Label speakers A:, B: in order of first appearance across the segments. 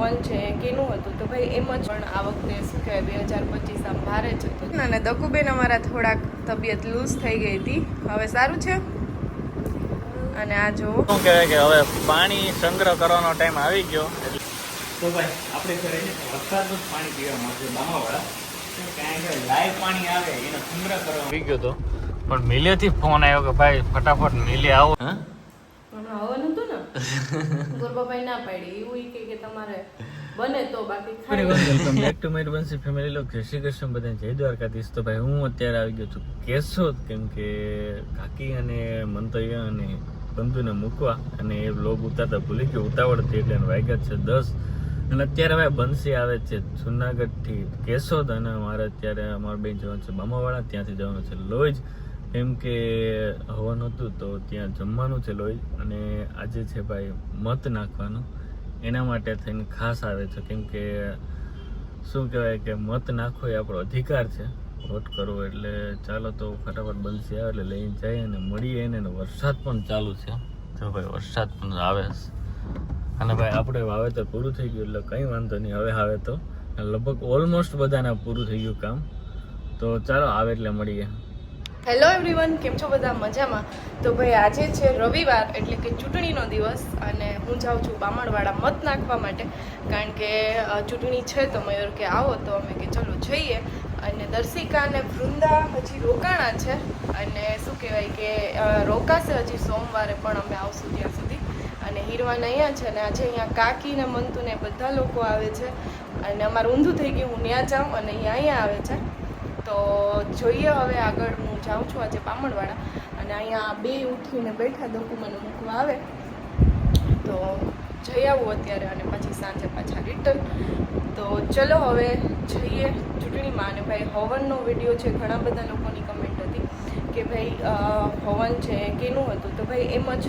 A: હવન છે કેનું હતું તો ભાઈ એમ જ પણ આ વખતે શું કહેવાય 2025 આમ ભારે છે તો અને દકુબેન અમારા થોડાક તબિયત લૂઝ થઈ ગઈ હતી, હવે સારું છે. અને આ જો
B: શું કહેવાય કે હવે પાણી સંગ્રહ કરવાનો ટાઈમ આવી ગયો. તો ભાઈ આપણે ઘરે વરસાદનું જ પાણી પીવા મળશે બામાવાળા, કારણ કે લાઈવ પાણી આવે એનો સંગ્રહ કરવા આવી ગયો હતો. પણ મિલેથી ફોન આવ્યો કે ભાઈ ફટાફટ મિલે આવો.
A: હવન હતું ને ગોરબાભાઈ ના પાડી એવું કે તમારે બને તો બાકી ખાઈ.
B: Welcome back to my Bansi family લોક. જય શ્રી કૃષ્ણ બધાને, જય દ્વારકાધીશ. તો ભાઈ હું અત્યારે આવી ગયો છું કેશોદ, કેમ કે કાકી અને મંતવ્ય અને બંધુને મૂકવા અને એ વ્લોગ ઉતારતા ભૂલી ગયો, ઉતાવળ હતી એટલે વાગ્યા છે 10. અને અત્યારે ભાઈ બંસી આવે છે જુનાગઢ થી કેશોદ, અને મારે અત્યારે અમારા બેન જવાનું છે બામાવાળા, ત્યાંથી જવાનું છે લોજ, કેમ કે હવન હતું તો ત્યાં જમવાનું છે લોજ. અને આજે છે ભાઈ મત નાખવાનું, એના માટે થઈને ખાસ આવે છે, કેમ કે શું કહેવાય કે મત નાખવો એ આપણો અધિકાર છે, વોટ કરવો. એટલે ચાલો તો ફટાફટ બંસી આવે એટલે લઈને જઈએ અને મળીએ એને. વરસાદ પણ ચાલુ છે, જો ભાઈ વરસાદ પણ આવે છે. અને ભાઈ આપણે વાવેતર પૂરું થઈ ગયું એટલે કંઈ વાંધો નહીં, હવે આવે તો લગભગ ઓલમોસ્ટ બધાના પૂરું થઈ ગયું કામ. તો ચાલો આવે એટલે મળીએ.
A: હેલો એવરીવન, કેમ છો બધા? મજામાં? તો ભાઈ આજે છે રવિવાર એટલે કે ચૂંટણીનો દિવસ, અને હું જાઉં છું બામણવાડા મત નાખવા માટે, કારણ કે ચૂંટણી છે. તો મયુર કે આવો, તો અમે કે ચલો જઈએ. અને દર્શિકા અને વૃંદા હજી રોકાણા છે, અને શું કહેવાય કે રોકાશે હજી સોમવારે, પણ અમે આવશું ત્યાં સુધી. અને હીરવાન અહીંયા છે, અને આજે અહીંયા કાકી ને મંતુ ને બધા લોકો આવે છે. અને અમારું ઊંધું થઈ ગયું, હું ત્યાં જાઉં અને અહીંયા આવે છે. તો જોઈએ હવે આગળ. હું જાઉં છું આજે બામણવાડા, અને અહીંયા બે ઉઠીને બેઠા દકુ મને મૂકવા આવે તો જઈ આવું અત્યારે, અને પછી સાંજે પાછા રિટર્ન. તો ચલો હવે જઈએ ચૂંટણીમાં. અને ભાઈ હવનનો વિડીયો છે, ઘણા બધા લોકોની કમેન્ટ હતી કે ભાઈ હવન છે કેનું હતું તો ભાઈ એમ જ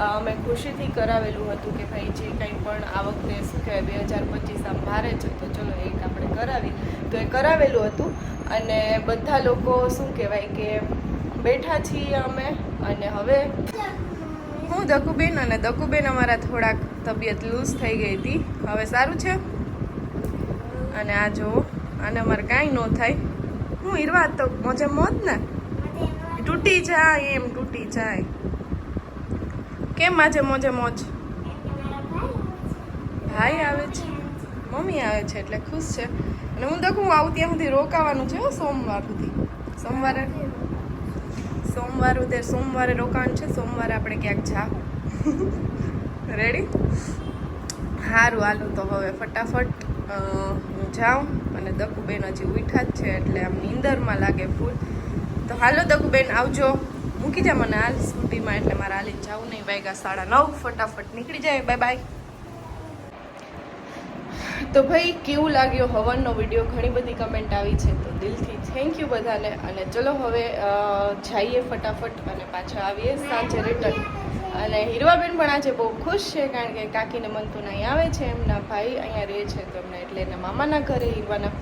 A: અમે ખુશીથી કરાવેલું હતું કે ભાઈ જે કંઈ પણ આ વખતે શું કહેવાય 2025 આમ ભારે છે તો ચલો એક આપણે કરાવીએ. તો એ કરાવેલું હતું, અને બધા લોકો શું કહેવાય કે બેઠા છીએ અમે. અને હવે હું દકુબેન, અને દકુબેન અમારા થોડાક તબિયત લૂઝ થઈ ગઈ હતી, હવે સારું છે. અને આ જો આને અમારે કાંઈ ન થાય. હું હીરવા તો મોજે મોજ ને, તૂટી જાય એમ તૂટી જાય. કેમ આજે મોજે મોજ? ભાઈ આવે છે, મમ્મી આવે છે એટલે ખુશ છે. અને હું દકું આવું ત્યાં સુધી રોકાવાનું છે સોમવાર સુધી. સોમવારે રોકાવાનું છે. સોમવારે આપણે ક્યાંક જાઉં. રેડી? સારું, હાલો તો હવે ફટાફટ હું જાઉં. અને દકુબેન હજી ઉઠા જ છે એટલે આમ નીંદરમાં લાગે ફૂલ. તો હાલો દકુબેન આવજો, મૂકી જા મને હાલ સ્કૂટીમાં, એટલે મારે હાલી જવું નહીં. વાગ્યા 9:30, ફટાફટ નીકળી જાય. Bye bye. તો ભાઈ કેવું લાગ્યો હવનનો વિડીયો? ઘણી બધી કમેન્ટ આવી છે, તો દિલથી થેન્ક યુ બધાને. અને ચલો હવે જઈએ ફટાફટ અને પાછા આવીએ સાંજે રિટર્ન. અને હીરવાબેન પણ આજે બહુ ખુશ છે, કારણ કે કાકીને મંતુને અહીં આવે છે, એમના ભાઈ અહીંયા રહે છે તો એમને, એટલે એના મામાના ઘરે હીરવાના,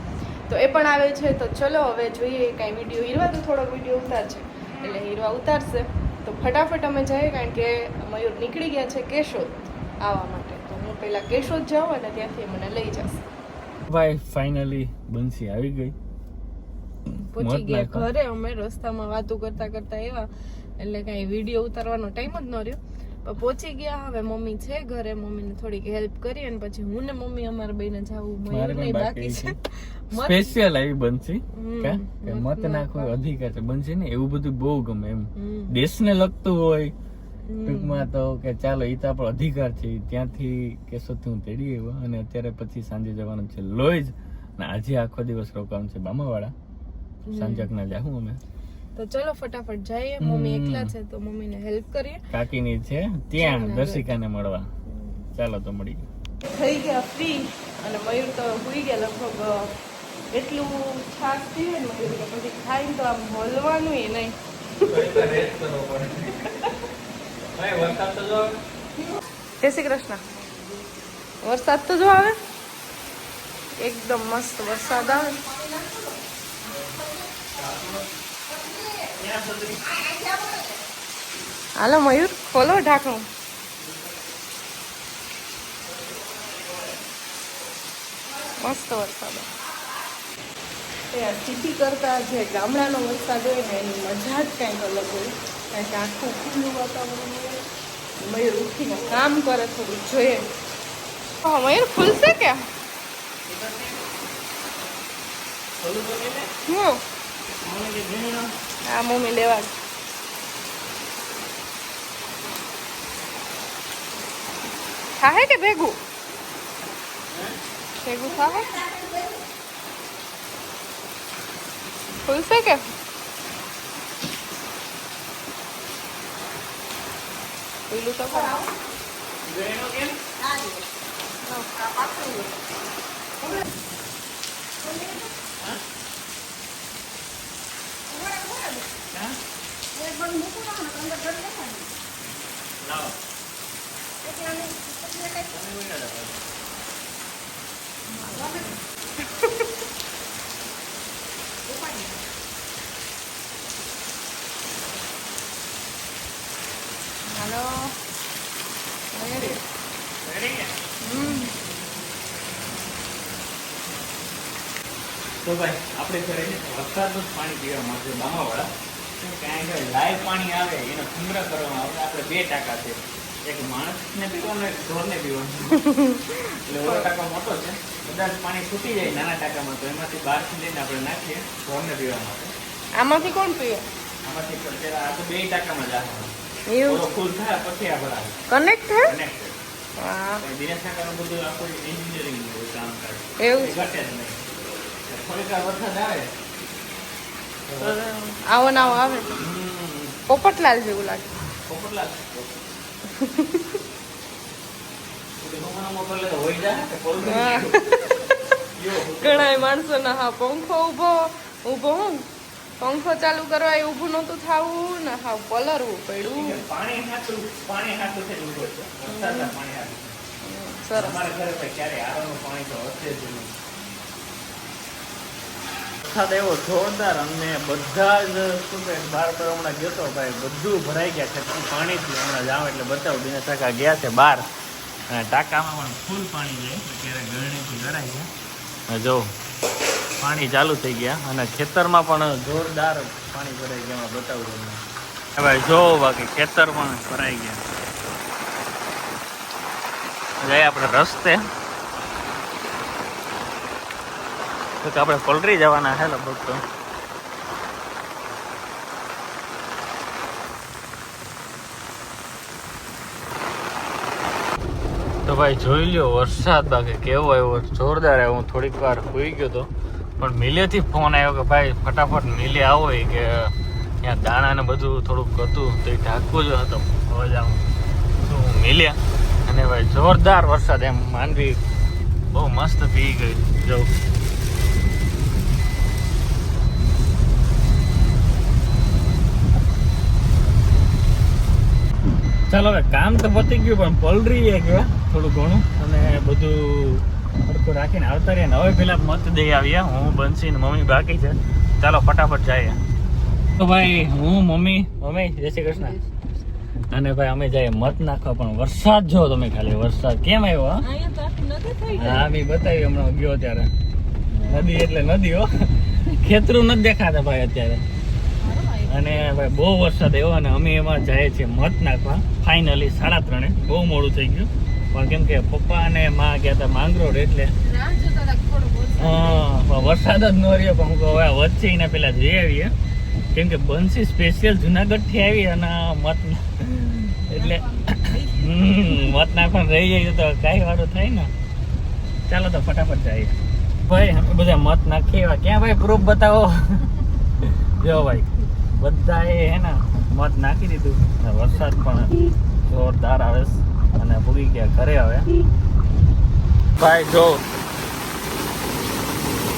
A: તો એ પણ આવે છે. તો ચલો હવે જોઈએ કાંઈ વિડીયો. હીરવા તો થોડોક વિડીયો ઉતારશે એટલે હીરવા ઉતારશે. તો ફટાફટ અમે જઈએ, કારણ કે મયુર નીકળી ગયા છે કેશોદ આવવા માટે. તો હું પહેલાં કેશોદ જાઉં અને ત્યાંથી મને લઈ જશે.
B: ભાઈ ફાઇનલી બંસી આવી ગઈ,
A: પહોંચી ગયા ઘરે. અમે રસ્તામાં વાતો કરતા કરતા એવા, એટલે કાંઈ વિડીયો ઉતારવાનો ટાઈમ જ ન રહ્યો. પણ પહોંચી ગયા. હવે મમ્મી છે ઘરે, મમ્મીને થોડીક હેલ્પ કરી, અને પછી હું ને મમ્મી અમારે બેને જાવું. મયુર નહીં બાકી છે.
B: સ્પેશિયલ આવી બંસી કે મત નાખવો અધિકાર છે. બંસી ને એવું બધું બહુ ગમે, એમ દેશને લગતું હોય ટૂંકમાં, તો કે ચાલો એ તો આપણો અધિકાર છે. ત્યાંથી કેશોદથી હું તેડી આવ્યો, અને અત્યારે પછી સાંજે જવાનું છે લોજ, અને આજે આખો દિવસ રોકાવાનું છે બામાવાળા. સાંજકના જાહું અમે.
A: તો ચલો ફટાફટ જઈએ. મમ્મી એકલા છે તો મમ્મીને હેલ્પ કરીએ.
B: કાકીની છે ત્યાં દર્શિકાને મળવા. ચાલો તો મળી
A: થઈ ગયા ફ્રી, અને મયુર તો સુઈ ગયા લગભગ. એટલું છાસ પીવે ને મયુર કે પછી ખાઈને તો આમ હલવાનું એ નહીં. જય શ્રી કૃષ્ણ. વરસાદ તો જો આવે, એકદમ મસ્ત વરસાદ આવે. હાલો મયુર, ખોલો ઢાંકણું. મસ્ત વરસાદ એ સિટી કરતા જે ગામડાનો વરસાદ હોય ને એની મજા જ કંઈક અલગ હોય. કારણ કે આખું ખુલ્લું વાતાવરણ હોય, મયુર ઉઠીને કામ કરે થોડું જોઈએ. હા મયુર ખુલશે કે હું આ મમ્મી લેવા થાય કે ભેગું થાય ખુલશે કે ખુલ્લું તો
B: તો ભાઈ આપણે ઘરે વરસાદનું જ પાણી પીવા માટે બામાવાળા કારણ લાઈવ પાણી આવે એનો સંગ્રહ કરવામાં આવે. આપણે 2 ટાંકા છે, એક માણસને પીવાનું એક ઢોરને પીવાનું. એટલે ઓલો ટાંકો મોટો છે, કદાચ પાણી છૂટી જાય નાના ટાંકામાં તો એમાંથી બહારથી લઈને આપણે નાખીએ ઢોરને પીવા માટે.
A: આમાંથી કોણ પીવે?
B: આમાંથી આ તો 2 ટાંકામાં જ આવે.
A: એવું
B: ઓલો ફૂલ થાય પછી આ ભરાય
A: કનેક્ટ હે?
B: કનેક્ટ.
A: વાહ
B: દિનેશ કાકાનું બધું આખું એન્જિનિયરિંગ કામ કરે
A: એવું
B: ઘટે જ નહીં. થોડીક વરસાદ આવે
A: આવો ને આવો આવે પોપટલાલ જેવું લાગે.
B: પોપટલાલ હોય જાય
A: ઘણા માણસો ના હા પંખો ઊભો હું પંખો ચાલુ કરવા એ ઊભું નહોતું થવું ને હા પલરવું પડ્યું.
B: પાણી હાથું છે ઊભો છે વરસાદના પાણી હાથું.
A: સરસ.
B: અમારા ઘરે તો ક્યારે આરોનું પાણી તો હશે જ નહીં. વરસાદ એવો જોરદાર અને બધા જ શું કે બહાર પર હમણાં ગયો તો ભાઈ બધું ભરાઈ ગયા છે પાણીથી. હમણાં જાવ એટલે બતાવું દિનેશ કાકા ગયા છે બહાર અને ટાંકામાં પણ ફૂલ પાણી જાય અત્યારે ગરણીથી ભરાઈ ગયા. જો પાણી ચાલુ થઈ ગયા અને ખેતરમાં પણ જોરદાર પાણી ભરાઈ ગયા. બતાવું તમને હવે જો બાકી ખેતર પણ ભરાઈ ગયા. જાય આપણે રસ્તે તો આપણે પલરી જવાના છે લગભગ તો ભાઈ જોઈ લ્યો વરસાદ બાકી કેવો આવ્યો જોરદાર આવ્યો. હું થોડીક વાર સુઈ ગયો હતો પણ મિલેથી ફોન આવ્યો કે ભાઈ ફટાફટ મિલે આવો કે ત્યાં દાણા ને બધું થોડુંક હતું તો એ ઢાંકવું જ હતો. હવે જ આવું શું મિલ્યા અને ભાઈ જોરદાર વરસાદ એમ માંડવી બહુ મસ્ત પી ગઈ. જવું ચાલો હવે કામ તો પતી ગયું પણ પલરી ગયા થોડું ઘણું અને બધું હરખું રાખીને આવતા રહ્યા. હવે પેલા મત દઈ આવ્યા હું બંસી ને મમ્મી બાકી છે. ચાલો ફટાફટ જઈએ. તો ભાઈ હું મમ્મી જય શ્રી કૃષ્ણ અને ભાઈ અમે જઈએ મત નાખવા. પણ વરસાદ જો તમે ખાલી વરસાદ કેમ આવ્યો. હા મેં બતાવ્યું હમણાં ગયો ત્યારે નદી એટલે નદી હો ખેતરું નથી દેખાતા ભાઈ અત્યારે. અને ભાઈ બહુ વરસાદ આવ્યો અને અમે એમાં જઈએ છીએ મત નાખવા. ફાઇનલી 3:30 બહુ મોડું થઈ ગયું પણ કેમ કે પપ્પા અને માં ગયા હતા માંગરોળ એટલે વરસાદ જ ન રહ્યો. પણ હવે વચ્ચે એના પેલા જઈ આવીએ કેમ કે બંસી સ્પેશિયલ જુનાગઢ થી આવી અને મત એટલે મત નાખવાનું રહી જાય તો કઈ વાળું થાય ને. ચાલો તો ફટાફટ જઈએ ભાઈ. અમે બધા મત નાખીએ એવા ક્યાં ભાઈ પ્રૂફ બતાવો. જો ભાઈ બધાએ હે ને મત નાખી દીધું. વરસાદ પણ જોરદાર આવે અને ભૂગી ગયા ઘરે. હવે ભાઈ જો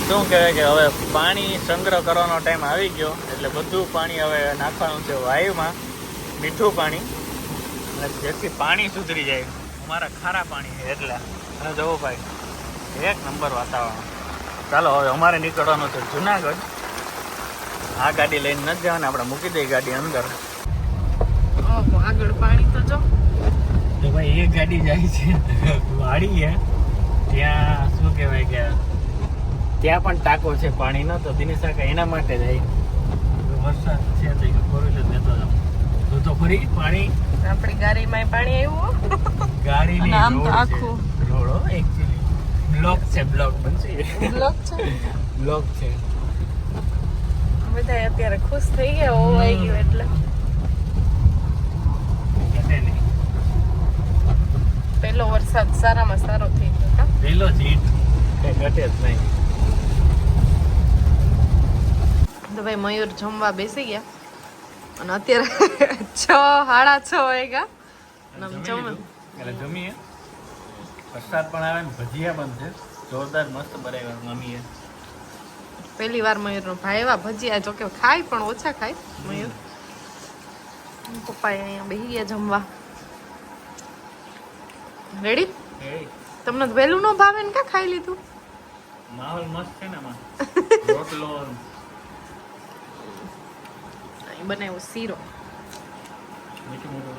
B: શું કહેવાય કે હવે પાણી સંગ્રહ કરવાનો ટાઈમ આવી ગયો એટલે બધું પાણી હવે નાખવાનું છે વાયુમાં. મીઠું પાણી અને જેથી પાણી સુધરી જાય. અમારા ખારા પાણી એટલે અને જવો ભાઈ એક નંબર વાતાવરણ. ચાલો હવે અમારે નીકળવાનું છે જુનાગઢ. આ ગાડી લઈને નથી જવાના આપણે મૂકી દઈએ ગાડી અંદર. આગળ પાણી તો જો ભાઈ એક ગાડી જાય છે વાડીએ ત્યાં શું કહેવાય કે ત્યાં પણ ટાંકો છે પાણીનો, તો દિનેશ કાકા એના માટે જાય. વરસાદ છે તો ફોર વ્હીલર લેતો જાવ તો ફરી પાણી
A: આપણી ગાડીમાં પાણી આવ્યું
B: ગાડીની
A: અને આમ તો
B: રોડ
A: આખું
B: છે. રોડો એકચ્યુઅલી બ્લોક છે, બ્લોક બનશે
A: બ્લોક છે.
B: બ્લોક છે.
A: બધા અત્યારે ખુશ થઈ ગયા હોવાઈ ગયું એટલે
B: ઘટે નહીં.
A: પહેલો વરસાદ સારામાં સારો થઈ ગયો કા?
B: પહેલો જ હીટ કઈ ઘટે જ નહીં.
A: તો ભાઈ મયુર જમવા બેસી ગયા અને અત્યારે 6:30 વાગ્યા અને આમ જમે.
B: એટલે જમીએ. વરસાદ પણ આવે ને ભજીયા પણ છે જોરદાર મસ્ત બનાવ્યા મમ્મીએ.
A: પહેલી વાર મયુરનો ભાઈ એવા ભજીયા જો કે ખાય પણ ઓછા ખાય મયુર. પપ્પાએ અહીંયા બેસી ગયા જમવા. રેડી? તમને તો વહેલું ન ભાવે ને કા ખાઈ લીધું?
B: માહોલ મસ્ત છે ને આમાં. રોટલો
A: અહીં બનાવ્યો શીરો.
B: મીઠું મોટું